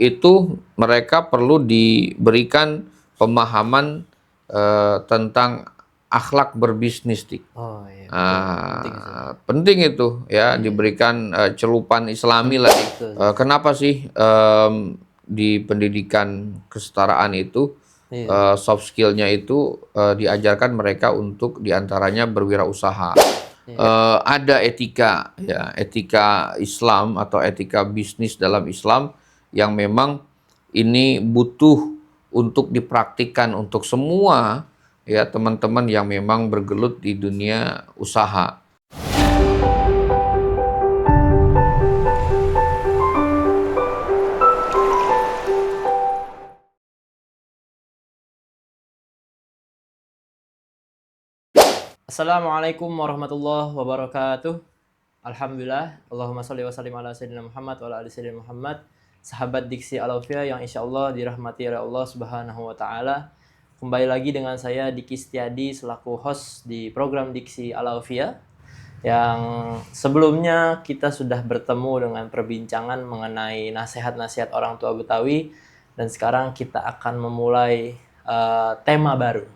itu mereka perlu diberikan pemahaman tentang akhlak berbisnis, Dik. Oh iya, penting sih. Penting itu ya, diberikan celupan Islami lah, Dik. Betul. Kenapa sih di pendidikan kesetaraan itu soft skill-nya itu diajarkan mereka untuk diantaranya berwirausaha. Ada etika ya, etika Islam atau etika bisnis dalam Islam yang memang ini butuh untuk dipraktikkan untuk semua ya teman-teman yang memang bergelut di dunia usaha. Assalamualaikum warahmatullahi wabarakatuh. Alhamdulillah, Allahumma sholli wa sallim ala sayyidina Muhammad wa ala ali sayyidina Muhammad. Sahabat Diksi Al-Aufiah yang insya Allah dirahmati oleh Allah Subhanahu wa Ta'ala. Kembali lagi dengan saya Diki Setiadi selaku host di program Diksi Al-Aufiah. Yang sebelumnya kita sudah bertemu dengan perbincangan mengenai nasihat-nasihat orang tua Betawi. Dan sekarang kita akan memulai tema baru.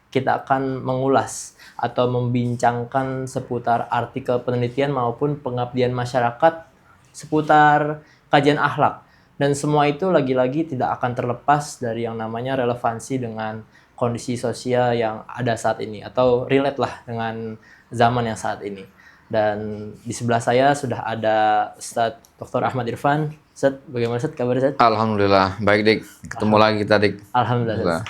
Kita akan mengulas atau membincangkan seputar artikel penelitian maupun pengabdian masyarakat seputar kajian akhlak. Dan semua itu lagi-lagi tidak akan terlepas dari yang namanya relevansi dengan kondisi sosial yang ada saat ini atau relate lah dengan zaman yang saat ini. Dan di sebelah saya sudah ada Ustadz Dr. Ahmad Irfan. Ustadz, bagaimana Ustadz kabar Ustadz? Alhamdulillah, baik Dik. Ketemu lagi kita Dik. Alhamdulillah.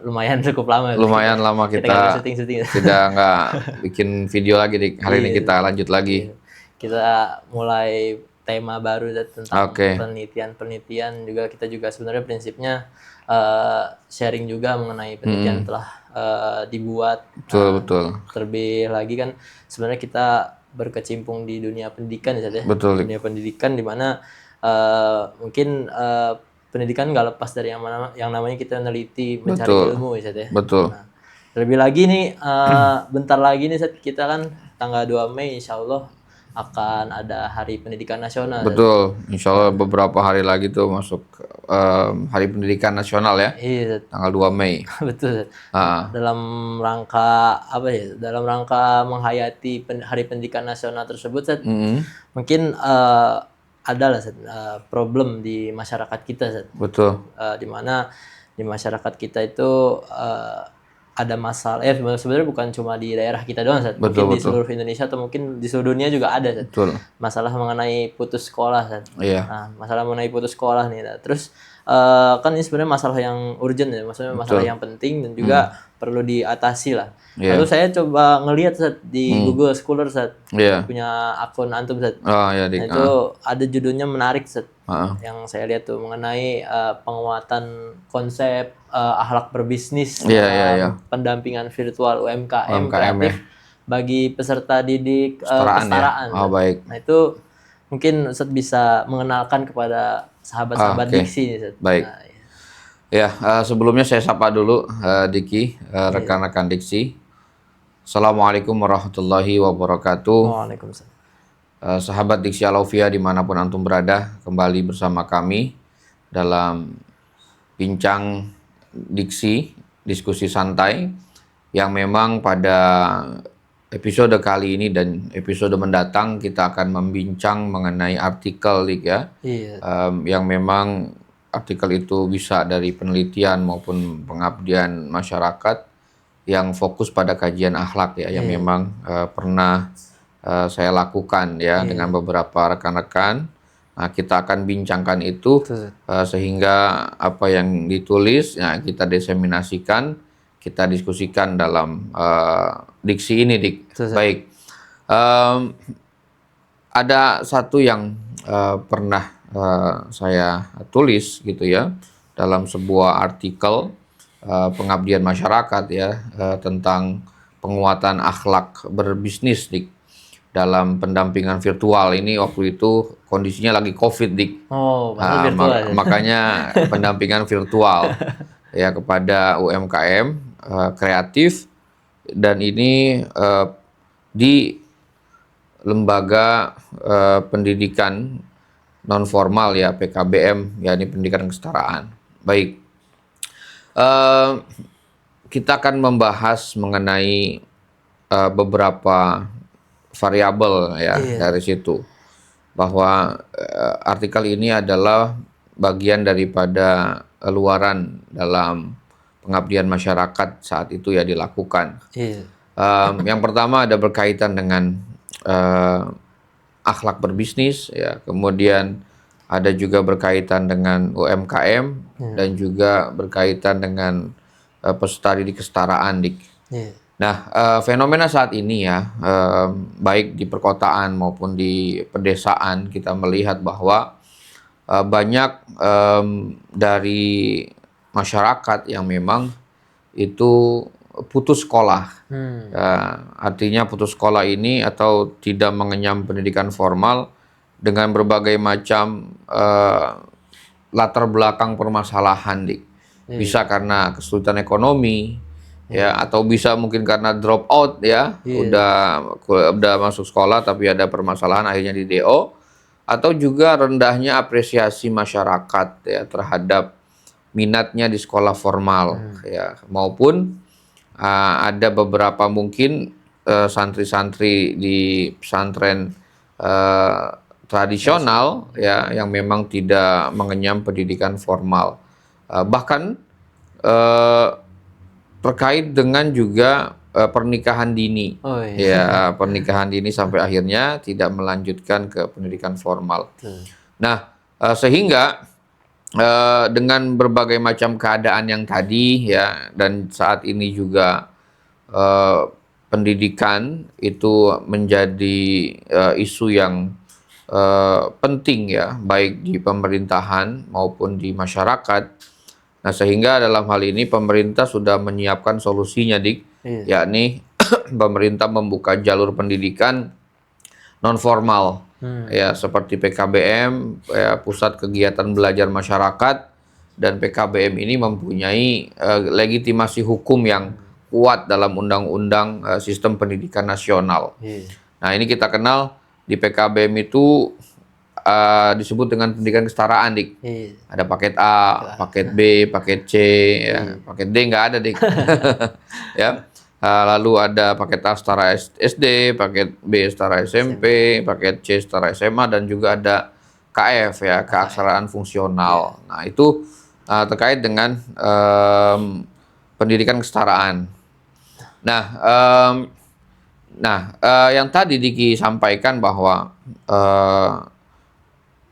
Lumayan cukup lama. Lumayan lama kita tidak nggak bikin video lagi Dik. Hari ini kita lanjut lagi. Kita mulai tema baru tentang penelitian juga. Kita juga sebenarnya prinsipnya sharing juga mengenai penelitian telah dibuat. Betul. Terlebih lagi kan sebenarnya kita berkecimpung di dunia pendidikan ya. Betul. Dunia pendidikan di mana mungkin pendidikan nggak lepas dari yang namanya kita meneliti, mencari ilmu ya. Betul. Nah, terlebih lagi nih bentar lagi nih kita kan tanggal 2 Mei insya Allah akan ada Hari Pendidikan Nasional. Betul, insya Allah beberapa hari lagi tuh masuk Hari Pendidikan Nasional ya. Iya. Tanggal 2 Mei. Betul. Dalam rangka apa ya? Dalam rangka menghayati Hari Pendidikan Nasional tersebut, mungkin adalah problem di masyarakat kita. Betul. Di mana di masyarakat kita itu ada masalah, sebenarnya bukan cuma di daerah kita doang, mungkin di seluruh Indonesia atau mungkin di seluruh dunia juga ada, masalah mengenai putus sekolah, Nah, masalah mengenai putus sekolah nih, terus kan ini sebenarnya masalah yang urgent ya, maksudnya masalah yang penting dan juga perlu diatasi lah. Lalu saya coba ngelihat di Google Scholar punya akun antum itu ada judulnya menarik yang saya lihat tuh mengenai penguatan konsep akhlak berbisnis pendampingan virtual UMKM kreatif bagi peserta didik kesetaraan. Baik. Nah itu mungkin Ustadz bisa mengenalkan kepada sahabat-sahabat Diksi. Baik. Sebelumnya saya sapa dulu Diki, rekan-rekan Diksi. Assalamualaikum warahmatullahi wabarakatuh. Waalaikumsalam. Sahabat Diksi Al-Aufiah dimanapun antum berada, kembali bersama kami dalam bincang diksi, diskusi santai yang memang pada episode kali ini dan episode mendatang kita akan membincang mengenai artikel yang memang artikel itu bisa dari penelitian maupun pengabdian masyarakat yang fokus pada kajian akhlak yang memang pernah saya lakukan dengan beberapa rekan-rekan. Nah, kita akan bincangkan itu sehingga apa yang ditulis kita diseminasikan, kita diskusikan dalam diksi ini, Dik. Baik. Ada satu yang pernah saya tulis gitu ya dalam sebuah artikel pengabdian masyarakat tentang penguatan akhlak berbisnis, Dik. Dalam pendampingan virtual ini waktu itu kondisinya lagi COVID, Dik. Virtual. Makanya pendampingan virtual kepada UMKM kreatif dan ini di lembaga pendidikan non formal ya, PKBM, yakni pendidikan kesetaraan. Baik, eh, kita akan membahas mengenai beberapa variabel ya Iya. dari situ, bahwa artikel ini adalah bagian daripada luaran dalam pengabdian masyarakat saat itu ya dilakukan. Iya. Yang pertama ada berkaitan dengan eh, akhlak berbisnis ya, kemudian ada juga berkaitan dengan UMKM dan juga berkaitan dengan peserta didik kesetaraan, Dik. Iya. Nah, fenomena saat ini ya, baik di perkotaan maupun di pedesaan, kita melihat bahwa banyak dari masyarakat yang memang itu putus sekolah. Ya, artinya putus sekolah ini atau tidak mengenyam pendidikan formal dengan berbagai macam latar belakang permasalahan, Dik. Bisa karena kesulitan ekonomi, ya, atau bisa mungkin karena drop out ya, udah masuk sekolah tapi ada permasalahan akhirnya di DO, atau juga rendahnya apresiasi masyarakat ya terhadap minatnya di sekolah formal ya, maupun ada beberapa mungkin santri-santri di pesantren tradisional ya yang memang tidak mengenyam pendidikan formal. Bahkan terkait dengan juga pernikahan dini. Oh iya. Ya, pernikahan dini sampai akhirnya tidak melanjutkan ke pendidikan formal. Nah, sehingga dengan berbagai macam keadaan yang tadi ya, dan saat ini juga pendidikan itu menjadi isu yang penting ya, baik di pemerintahan maupun di masyarakat. Nah, sehingga dalam hal ini pemerintah sudah menyiapkan solusinya, Dik, yakni pemerintah membuka jalur pendidikan non formal ya, seperti PKBM ya, pusat kegiatan belajar masyarakat, dan PKBM ini mempunyai legitimasi hukum yang kuat dalam undang-undang sistem pendidikan nasional. Nah, ini kita kenal di PKBM itu disebut dengan pendidikan kesetaraan, Dik. Ada paket A, paket B, paket C, ya. Paket D nggak ada, Dik. Ya. Lalu ada paket A setara SD, paket B setara SMP, paket C setara SMA, dan juga ada KF ya, keaksaraan fungsional. Nah, itu terkait dengan pendidikan kesetaraan. Nah, yang tadi Diki sampaikan bahwa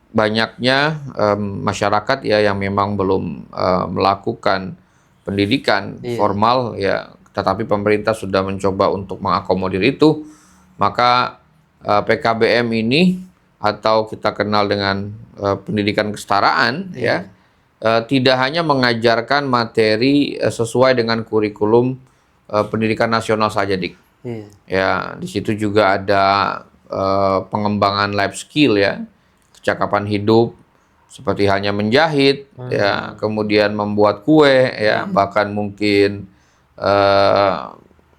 banyaknya masyarakat ya yang memang belum melakukan pendidikan formal ya, tetapi pemerintah sudah mencoba untuk mengakomodir itu. Maka PKBM ini, atau kita kenal dengan pendidikan kesetaraan ya, tidak hanya mengajarkan materi sesuai dengan kurikulum pendidikan nasional saja, Dik. Ya, di situ juga ada pengembangan life skill ya, kecakapan hidup, seperti halnya menjahit ya, kemudian membuat kue ya, bahkan mungkin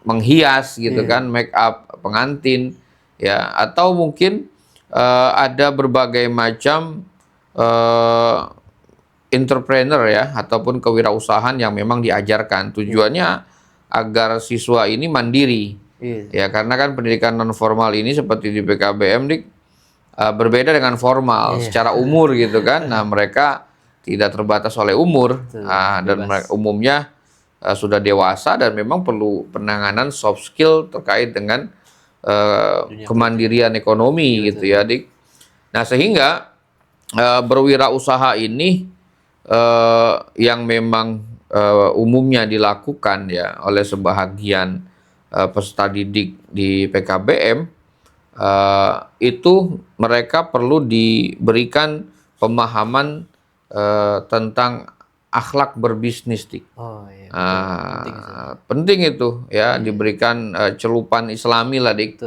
menghias gitu kan, make up pengantin ya, atau mungkin ada berbagai macam entrepreneur ya, ataupun kewirausahaan yang memang diajarkan. Tujuannya agar siswa ini mandiri. Ya, karena kan pendidikan non formal ini seperti di PKBM, Dik, berbeda dengan formal secara umur gitu kan. Nah, mereka tidak terbatas oleh umur, dan mereka umumnya sudah dewasa dan memang perlu penanganan soft skill terkait dengan kemandirian ekonomi gitu ya, Dik. Nah, sehingga berwirausaha ini yang memang umumnya dilakukan ya oleh sebahagian peserta didik di PKBM, itu mereka perlu diberikan pemahaman tentang akhlak berbisnis, Dik. Penting itu ya, diberikan celupan Islami lah, Dik.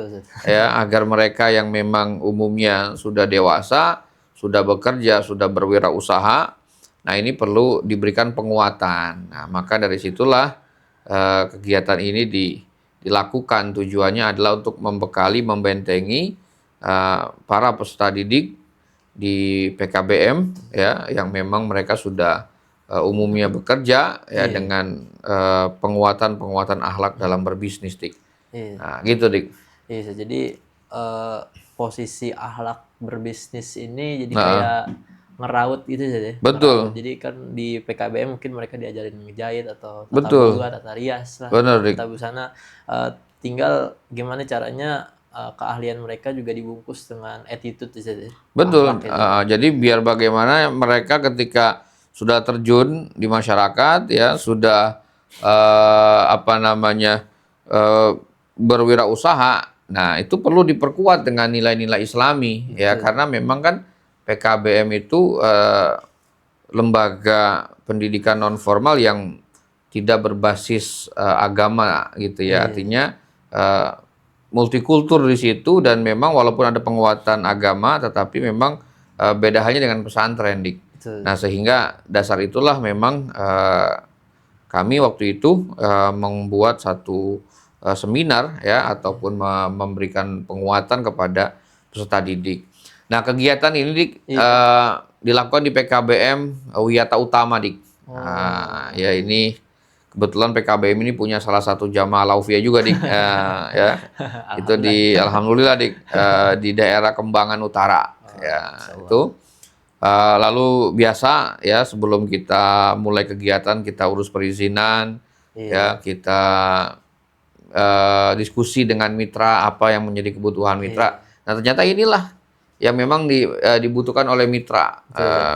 Ya, agar mereka yang memang umumnya sudah dewasa, sudah bekerja, sudah berwirausaha, nah ini perlu diberikan penguatan. Nah, maka dari situlah kegiatan ini dilakukan. Tujuannya adalah untuk membekali, membentengi para peserta didik di PKBM ya, yang memang mereka sudah umumnya bekerja ya dengan penguatan akhlak dalam berbisnis, Dik. Iya. Nah, gitu, Dik. Iya, jadi posisi akhlak berbisnis ini jadi Nah, kayak ngeraut gitu saja. betul, Jadi kan di PKBM mungkin mereka diajarin ngejahit atau tata betul, boga, tata rias lah, benar, Dik. tata busana. Tinggal gimana caranya keahlian mereka juga dibungkus dengan attitude saja. Betul. Akhlak itu. Jadi biar bagaimana mereka ketika sudah terjun di masyarakat ya, sudah apa namanya berwirausaha. Nah, itu perlu diperkuat dengan nilai-nilai Islami ya, karena memang kan PKBM itu lembaga pendidikan non formal yang tidak berbasis agama gitu ya. Artinya multikultur di situ, dan memang walaupun ada penguatan agama tetapi memang beda halnya dengan pesantren, Dik. Betul. Nah, sehingga dasar itulah memang kami waktu itu membuat satu seminar ya, ataupun memberikan penguatan kepada peserta didik. Nah, kegiatan ini, Dik, dilakukan di PKBM Wiyata Utama, Dik. Nah, ya ini kebetulan PKBM ini punya salah satu jamaah Laufiyah juga, Dik. Ya, itu di alhamdulillah, Dik, di daerah Kembangan Utara. Ya, itu. Lalu biasa ya, sebelum kita mulai kegiatan kita urus perizinan, ya kita diskusi dengan mitra apa yang menjadi kebutuhan mitra. Nah, ternyata inilah yang memang dibutuhkan oleh mitra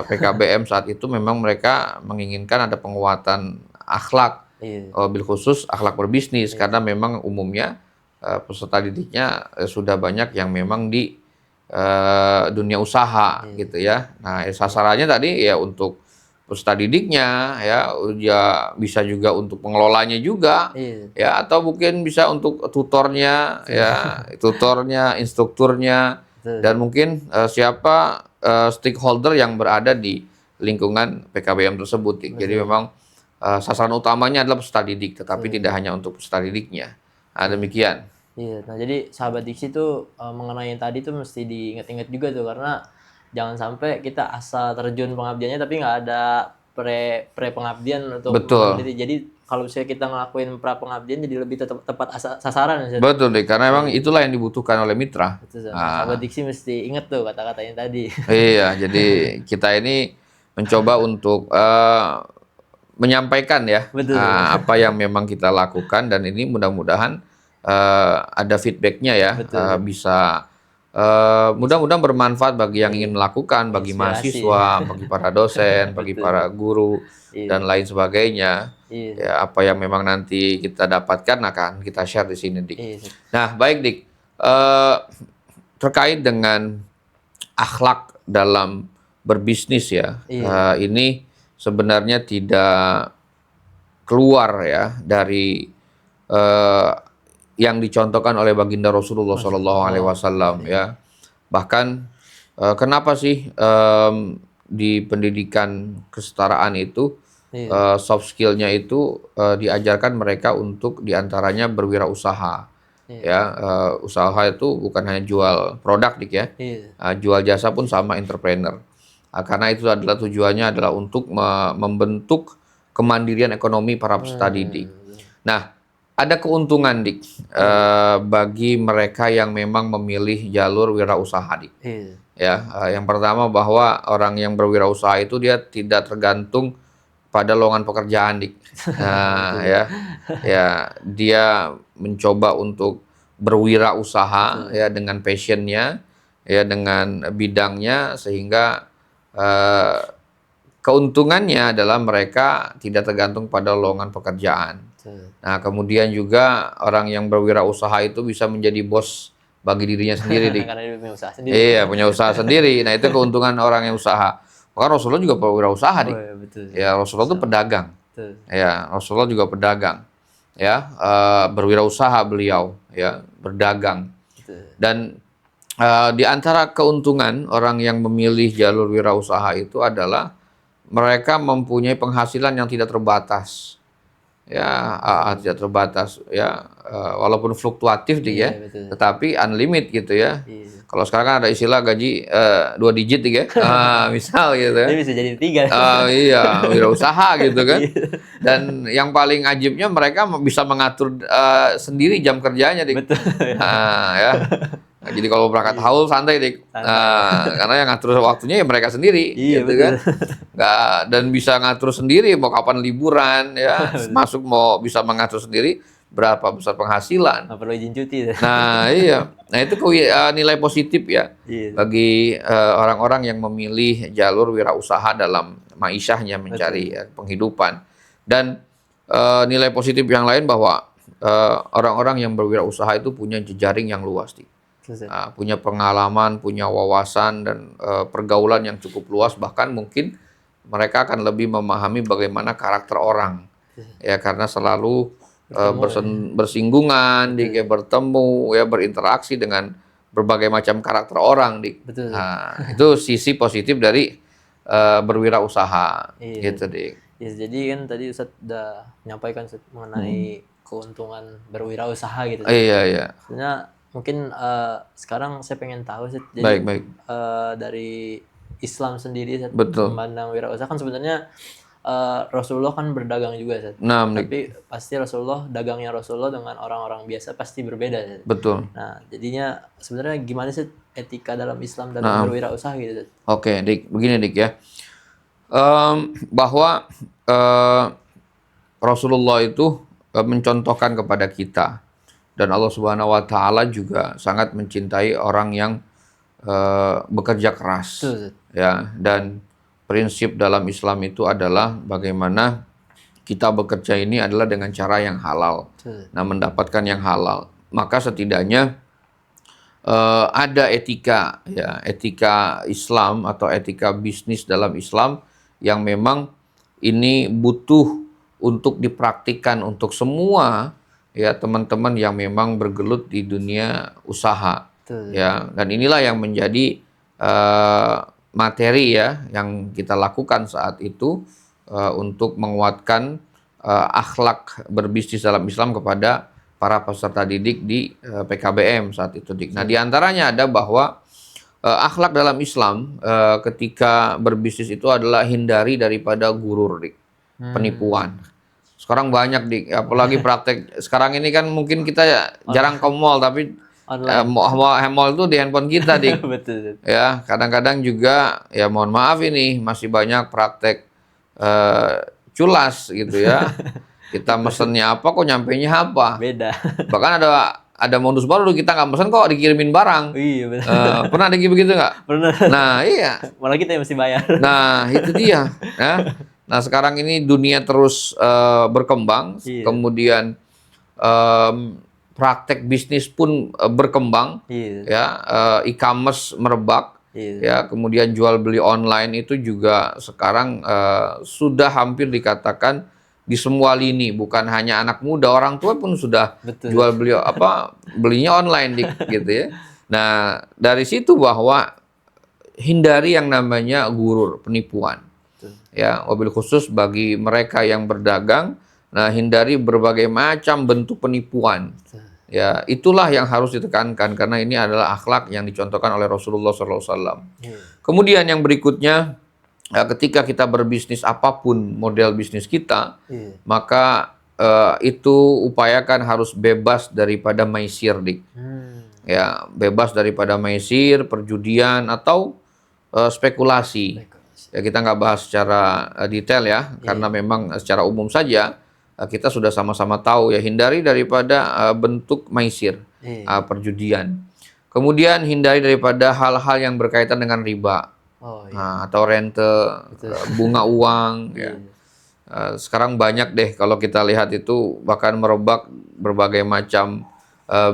PKBM saat itu. Memang mereka menginginkan ada penguatan akhlak, bil khusus akhlak berbisnis, karena memang umumnya peserta didiknya sudah banyak yang memang di dunia usaha gitu ya. Nah, sasarannya tadi ya untuk peserta didiknya ya bisa juga untuk pengelolanya juga ya, atau mungkin bisa untuk tutornya ya, instrukturnya, dan mungkin siapa stakeholder yang berada di lingkungan PKBM tersebut. Jadi memang sasaran utamanya adalah peserta didik, tetapi tidak hanya untuk peserta didiknya. Nah, demikian. Iya, nah jadi sahabat diksi tuh mengenai yang tadi tuh mesti diingat-ingat juga tuh, karena jangan sampai kita asal terjun pengabdiannya tapi nggak ada pre pengabdian untuk mengabdi. Jadi kalau misalnya kita ngelakuin pra pengabdian jadi lebih tepat sasaran. Betul, deh, karena memang itulah yang dibutuhkan oleh mitra. Betul, sahabat diksi mesti ingat tuh kata-katanya tadi. Iya, jadi kita ini mencoba untuk menyampaikan ya apa yang memang kita lakukan, dan ini mudah-mudahan ada feedbacknya ya, bisa mudah-mudahan bermanfaat bagi yang ingin melakukan, bagi mahasiswa, bagi para dosen, bagi para guru, dan lain sebagainya. Ya, apa yang memang nanti kita dapatkan akan kita share di sini, Dik. Nah, baik, Dik. Terkait dengan akhlak dalam berbisnis ya, ini sebenarnya tidak keluar ya dari yang dicontohkan oleh baginda Rasulullah SAW ya. Bahkan kenapa sih di pendidikan kesetaraan itu soft skill-nya itu diajarkan mereka untuk diantaranya berwirausaha. Ya, usaha itu bukan hanya jual produk, Dik ya. Jual jasa pun sama, entrepreneur. Karena itu adalah tujuannya adalah untuk membentuk kemandirian ekonomi para peserta didik. Nah, ada keuntungan, Dik, bagi mereka yang memang memilih jalur wirausaha, Dik. Ya, yang pertama bahwa orang yang berwirausaha itu dia tidak tergantung pada lowongan pekerjaan, Dik. Nah, ya dia mencoba untuk berwirausaha ya dengan passionnya, ya dengan bidangnya, sehingga keuntungannya adalah mereka tidak tergantung pada lowongan pekerjaan. Nah, kemudian juga orang yang berwirausaha itu bisa menjadi bos bagi dirinya sendiri, Dik. Karena dia punya usaha sendiri. Iya, punya usaha sendiri. Nah, itu keuntungan orang yang usaha. Maka Rasulullah juga berwirausaha, Dik. Ya, Rasulullah itu pedagang. Ya, Rasulullah juga pedagang. Ya, berwirausaha beliau, ya, berdagang. Dan di antara keuntungan orang yang memilih jalur wirausaha itu adalah mereka mempunyai penghasilan yang tidak terbatas. ya tidak terbatas ya, walaupun fluktuatif dik ya, Iya, betul. tetapi unlimited gitu ya. Iya. Kalau sekarang kan ada istilah gaji 2 digit dik ya. Misal gitu ya. Dia bisa jadi 3. Iya, wirausaha gitu kan. Iya. Dan yang paling ajibnya mereka bisa mengatur sendiri jam kerjanya dik. Betul. Ya. Nah, jadi kalau berangkat haul santai dik. Karena yang ngatur waktunya ya mereka sendiri, Iya, gitu betul. kan. Dan bisa ngatur sendiri mau kapan liburan ya, masuk mau bisa mengatur sendiri berapa besar penghasilan. Nggak perlu izin cuti. Nah, iya. Nah, itu nilai positif ya Iya. bagi orang-orang yang memilih jalur wirausaha dalam ma'isyahnya mencari penghidupan. Dan nilai positif yang lain bahwa orang-orang yang berwirausaha itu punya jejaring yang luas, dik. Punya pengalaman, punya wawasan dan pergaulan yang cukup luas, bahkan mungkin mereka akan lebih memahami bagaimana karakter orang. Ya, karena selalu bersinggungan, dik, ya, bertemu, ya, berinteraksi dengan berbagai macam karakter orang, dik. Betul. Nah, itu sisi positif dari berwirausaha, Iya. gitu, dik. Ya, jadi kan tadi Ustadz udah menyampaikan Ustadz, mengenai keuntungan berwirausaha gitu. Iya, iya. Sebenarnya mungkin sekarang saya pengen tahu Ustadz, jadi Baik. dari Islam sendiri Ustadz, Betul. memandang wirausaha kan sebenarnya Rasulullah kan berdagang juga Ustadz. Nah, Tapi pasti dagangnya Rasulullah dengan orang-orang biasa pasti berbeda Ustadz. betul. Nah, jadinya sebenarnya gimana sih etika dalam Islam dalam berwirausaha gitu Ustadz? Oke, dik, begini dik ya. Bahwa Rasulullah itu mencontohkan kepada kita, dan Allah Subhanahu wa Ta'ala juga sangat mencintai orang yang bekerja keras. Betul. Ya, dan prinsip dalam Islam itu adalah bagaimana kita bekerja ini adalah dengan cara yang halal. Betul. Nah, mendapatkan yang halal. Maka setidaknya ada etika, ya, etika Islam atau etika bisnis dalam Islam yang memang ini butuh untuk dipraktikkan untuk semua ya teman-teman yang memang bergelut di dunia usaha. Betul. Ya, dan inilah yang menjadi materi ya yang kita lakukan saat itu untuk menguatkan akhlak berbisnis dalam Islam kepada para peserta didik di PKBM saat itu, dik. Nah, diantaranya ada bahwa akhlak dalam Islam ketika berbisnis itu adalah hindari daripada gurur, dik, penipuan. Sekarang banyak, dik, apalagi praktek sekarang ini kan mungkin kita jarang ke mall, tapi mall itu di handphone kita, dik. Betul. Ya, kadang-kadang juga ya mohon maaf ini masih banyak praktek culas gitu ya. Kita mesennya apa kok nyampenya apa. Beda. Bahkan ada modus baru, kita nggak mesen kok dikirimin barang. Iya, betul. Pernah ada begitu nggak? Pernah. Nah, iya. Malah kita yang mesti bayar. Nah, itu dia. Ya. Nah, sekarang ini dunia terus berkembang, Iya. kemudian praktek bisnis pun berkembang, Iya. ya, e-commerce merebak, Iya. ya, kemudian jual beli online itu juga sekarang sudah hampir dikatakan di semua lini, bukan hanya anak muda, orang tua pun sudah Betul. jual beli belinya online, dik, gitu ya. Nah, dari situ bahwa hindari yang namanya gurur, penipuan. Betul. Ya, wabil khusus bagi mereka yang berdagang, nah, hindari berbagai macam bentuk penipuan. Betul. Ya, itulah yang harus ditekankan karena ini adalah akhlak yang dicontohkan oleh Rasulullah SAW. Iya. Kemudian yang berikutnya, ketika kita berbisnis apapun model bisnis kita, Iya. maka itu upayakan harus bebas daripada maisir, dik. Ya, bebas daripada maisir, perjudian atau spekulasi. Ya, kita nggak bahas secara detail ya, karena memang secara umum saja kita sudah sama-sama tahu ya, hindari daripada bentuk maisir, perjudian. Kemudian hindari daripada hal-hal yang berkaitan dengan riba, atau rente, bunga uang. Ya. Sekarang banyak deh kalau kita lihat itu bahkan merebak berbagai macam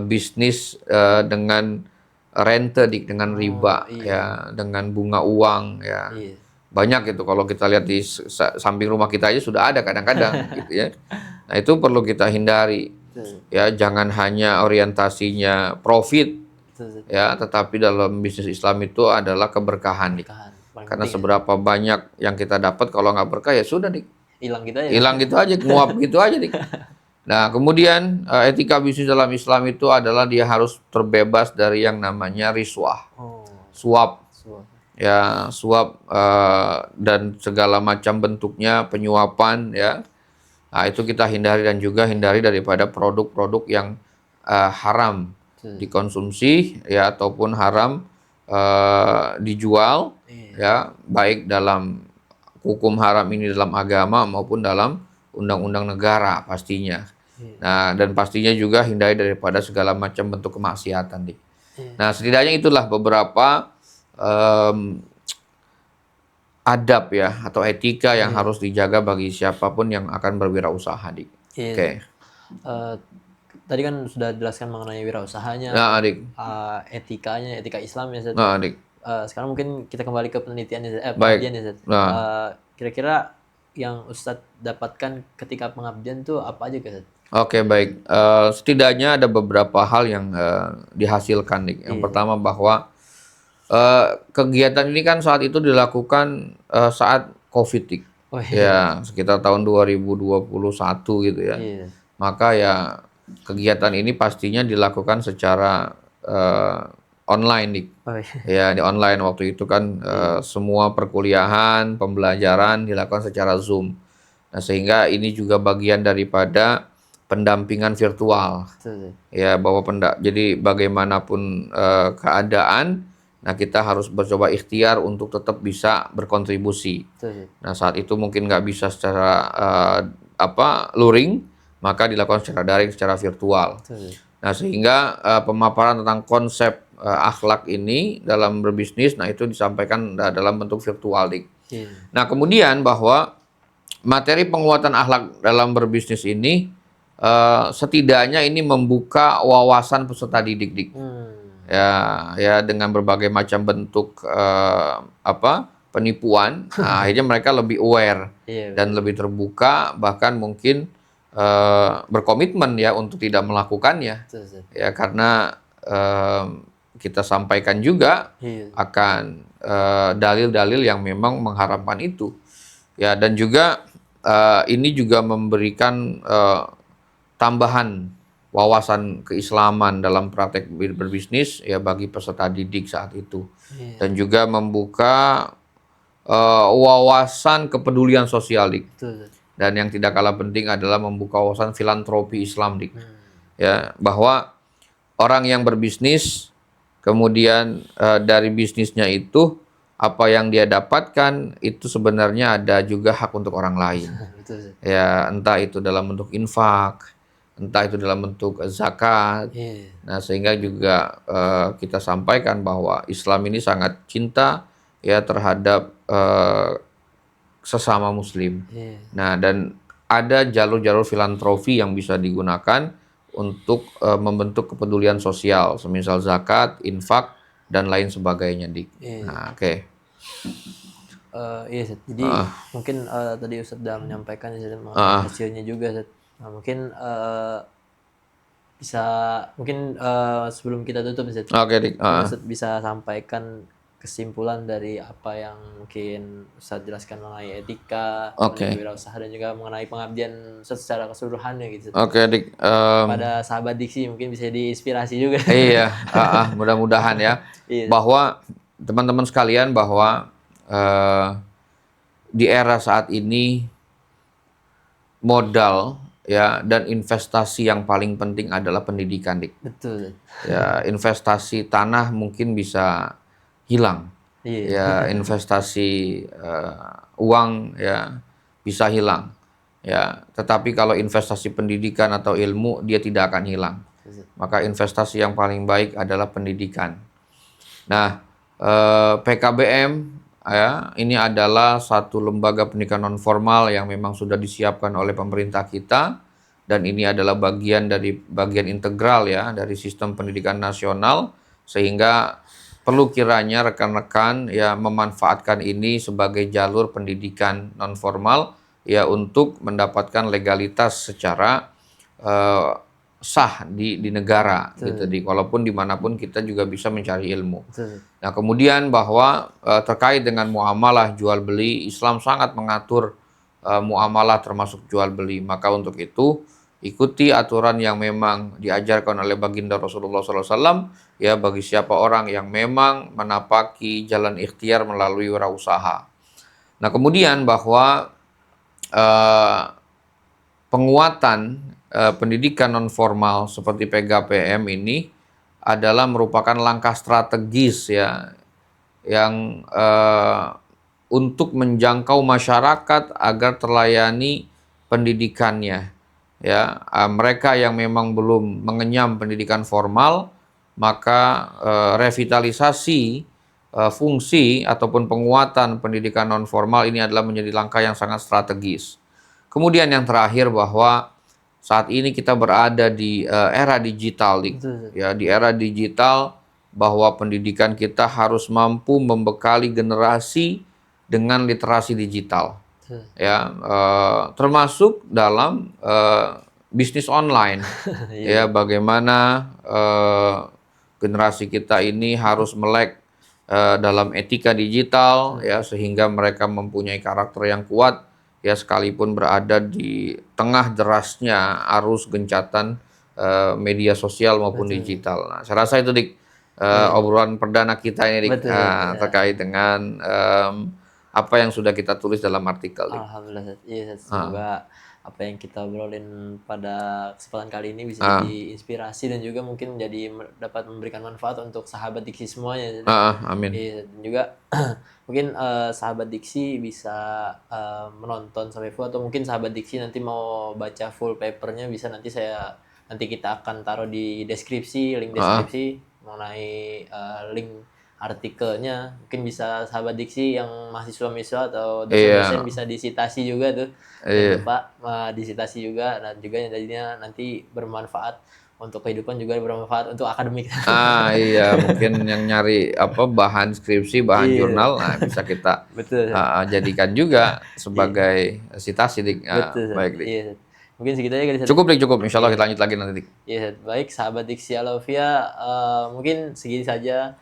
bisnis dengan rente, dengan riba, ya, dengan bunga uang, ya. Banyak itu kalau kita lihat di samping rumah kita aja sudah ada kadang-kadang gitu ya. Nah, itu perlu kita hindari. Ya, jangan hanya orientasinya profit. Ya, tetapi dalam bisnis Islam itu adalah keberkahan, dik. Karena seberapa banyak yang kita dapat kalau nggak berkah ya sudah, dik. hilang gitu aja. hilang gitu aja, nguap gitu aja, Dik. Nah, kemudian etika bisnis dalam Islam itu adalah dia harus terbebas dari yang namanya riswah, Oh, suap, suap. ya, suap dan segala macam bentuknya penyuapan, ya. Nah, itu kita hindari dan juga hindari daripada produk-produk yang haram Betul. dikonsumsi, ya, ataupun haram dijual, Iya. ya, baik dalam hukum haram ini dalam agama maupun dalam undang-undang negara pastinya. Iya. Nah, dan pastinya juga hindari daripada segala macam bentuk kemaksiatan, Dik. Iya. Nah, setidaknya itulah beberapa adab ya atau etika yang harus dijaga bagi siapapun yang akan berwirausaha, Dik. Iya. Oke. Tadi kan sudah dijelaskan mengenai wirausahanya, Nah, Dik. etikanya, etika Islam ya, Zat. Nah, Dik. Sekarang mungkin kita kembali ke penelitian ya, Baik. pengabdian ya, Zat. Nah. Kira-kira yang Ustadz dapatkan ketika pengabdian tuh apa aja, Zat? Oke, baik. Setidaknya ada beberapa hal yang dihasilkan, Dik. Yang pertama bahwa kegiatan ini kan saat itu dilakukan saat COVID, Dik. Oh, Ya, sekitar tahun 2021 gitu ya. Iya. Maka ya kegiatan ini pastinya dilakukan secara online, Dik. Oh, iya. Ya, di online waktu itu kan semua perkuliahan, pembelajaran dilakukan secara Zoom. Nah, sehingga ini juga bagian daripada pendampingan virtual. Betul. Ya, bahwa jadi bagaimanapun keadaan, nah kita harus mencoba ikhtiar untuk tetap bisa berkontribusi. Betul. Nah, saat itu mungkin nggak bisa secara luring, maka dilakukan secara daring, secara virtual. Betul. Nah, sehingga pemaparan tentang konsep akhlak ini dalam berbisnis, nah itu disampaikan dalam bentuk virtual, Dik. Iya. Nah, kemudian bahwa materi penguatan akhlak dalam berbisnis ini setidaknya ini membuka wawasan peserta didik, Dik. Ya dengan berbagai macam bentuk penipuan, nah, akhirnya mereka lebih aware dan lebih terbuka, bahkan mungkin berkomitmen ya untuk tidak melakukannya. Betul. Ya, karena kita sampaikan juga akan dalil-dalil yang memang mengharamkan itu. Ya, dan juga ini juga memberikan tambahan wawasan keislaman dalam praktek berbisnis ya bagi peserta didik saat itu. Dan juga membuka wawasan kepedulian sosial, Dik. Betul. Dan yang tidak kalah penting adalah membuka wawasan filantropi Islam, Dik. Ya, bahwa orang yang berbisnis kemudian dari bisnisnya itu apa yang dia dapatkan itu sebenarnya ada juga hak untuk orang lain. Betul. Ya, entah itu dalam bentuk infak, entah itu dalam bentuk zakat. Nah, sehingga juga kita sampaikan bahwa Islam ini sangat cinta ya terhadap sesama Muslim. Nah, dan ada jalur-jalur filantropi yang bisa digunakan untuk membentuk kepedulian sosial, semisal zakat, infak, dan lain sebagainya, Dik. Nah, oke. Iya, Zat. Jadi mungkin tadi Ustadz sudah menyampaikan mengenai hasilnya juga, Zat. Nah, mungkin bisa sebelum kita tutup, Zat. Oke, Dik. Ustadz bisa sampaikan kesimpulan dari apa yang mungkin Ustadz jelaskan mengenai etika, mengenai wirausaha dan juga mengenai pengabdian Ustadz secara keseluruhannya gitu. Oke, Dik. Pada sahabat diksi mungkin bisa diinspirasi juga. Iya, mudah-mudahan ya. Bahwa teman-teman sekalian bahwa di era saat ini modal ya dan investasi yang paling penting adalah pendidikan, Dik. Betul. Ya, investasi tanah mungkin bisa hilang. Ya, investasi uang ya bisa hilang. Ya, tetapi kalau investasi pendidikan atau ilmu dia tidak akan hilang. Maka investasi yang paling baik adalah pendidikan. Nah, PKBM ya, ini adalah satu lembaga pendidikan non formal yang memang sudah disiapkan oleh pemerintah kita, dan ini adalah bagian integral ya dari sistem pendidikan nasional, sehingga perlu kiranya rekan-rekan ya memanfaatkan ini sebagai jalur pendidikan non formal ya untuk mendapatkan legalitas secara sah di negara. Gitu. Walaupun dimanapun kita juga bisa mencari ilmu. Nah, kemudian bahwa terkait dengan muamalah jual beli, Islam sangat mengatur muamalah termasuk jual beli. Maka untuk itu ikuti aturan yang memang diajarkan oleh baginda Rasulullah SAW ya, bagi siapa orang yang memang menapaki jalan ikhtiar melalui wirausaha. Nah, kemudian bahwa penguatan pendidikan non formal seperti PGPM ini adalah merupakan langkah strategis ya, yang untuk menjangkau masyarakat agar terlayani pendidikannya ya. Mereka yang memang belum mengenyam pendidikan formal, maka revitalisasi fungsi ataupun penguatan pendidikan non formal ini adalah menjadi langkah yang sangat strategis. Kemudian yang terakhir bahwa saat ini kita berada di era digital, ya, di era digital, bahwa pendidikan kita harus mampu membekali generasi dengan literasi digital, ya, termasuk dalam bisnis online, ya, bagaimana generasi kita ini harus melek dalam etika digital, ya, sehingga mereka mempunyai karakter yang kuat, ya, sekalipun berada di tengah derasnya arus gencatan media sosial maupun digital. Nah, saya rasa itu Dik, obrolan perdana kita ini Dik, terkait dengan apa yang sudah kita tulis dalam artikel Dik. Alhamdulillah, iya, semoga apa yang kita obrolin pada kesempatan kali ini bisa jadi inspirasi dan juga mungkin dapat memberikan manfaat untuk sahabat Diksi semuanya. Amin. Iya, dan juga mungkin sahabat Diksi bisa menonton sampai full, atau mungkin sahabat Diksi nanti mau baca full papernya bisa nanti kita akan taruh di deskripsi, link deskripsi mengenai link artikelnya. Mungkin bisa sahabat Diksi yang mahasiswa-mahasiswa atau dosen-dosen bisa disitasi juga tuh. Jangan lupa disitasi juga, dan juga jadinya nanti bermanfaat untuk kehidupan, juga bermanfaat untuk akademik. Iya, mungkin yang nyari bahan skripsi, bahan jurnal, nah bisa kita jadikan juga sebagai sitasi Dik. Baik Dik. Iya. Mungkin segitu aja guys. Cukup Dik, cukup. Insya Allah kita lanjut lagi nanti Dik. Iya, baik sahabat Diksi Al-Wafiah, mungkin segini saja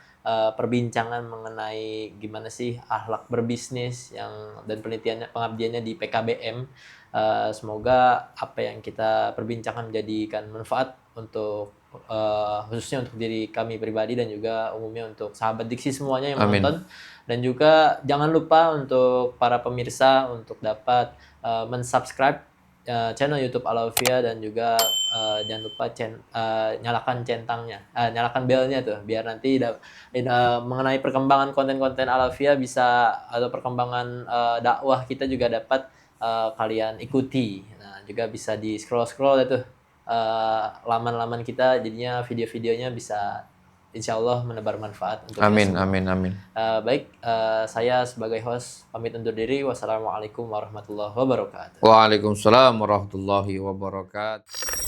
perbincangan mengenai gimana sih akhlak berbisnis dan pengabdiannya di PKBM. Semoga apa yang kita perbincangkan menjadikan manfaat untuk khususnya untuk diri kami pribadi dan juga umumnya untuk sahabat Diksi semuanya yang menonton. Dan juga jangan lupa untuk para pemirsa untuk dapat mensubscribe channel YouTube Al-Wafiah, dan juga jangan lupa nyalakan nyalakan belnya tuh, biar nanti mengenai perkembangan konten-konten Al-Wafiah atau perkembangan dakwah kita juga dapat kalian ikuti. Nah, juga bisa di scroll itu laman-laman kita, jadinya video-videonya bisa insyaallah menebar manfaat untuk kita semua. Amin. Baik, saya sebagai host pamit undur diri. Wassalamualaikum warahmatullahi wabarakatuh. Waalaikumsalam warahmatullahi wabarakatuh.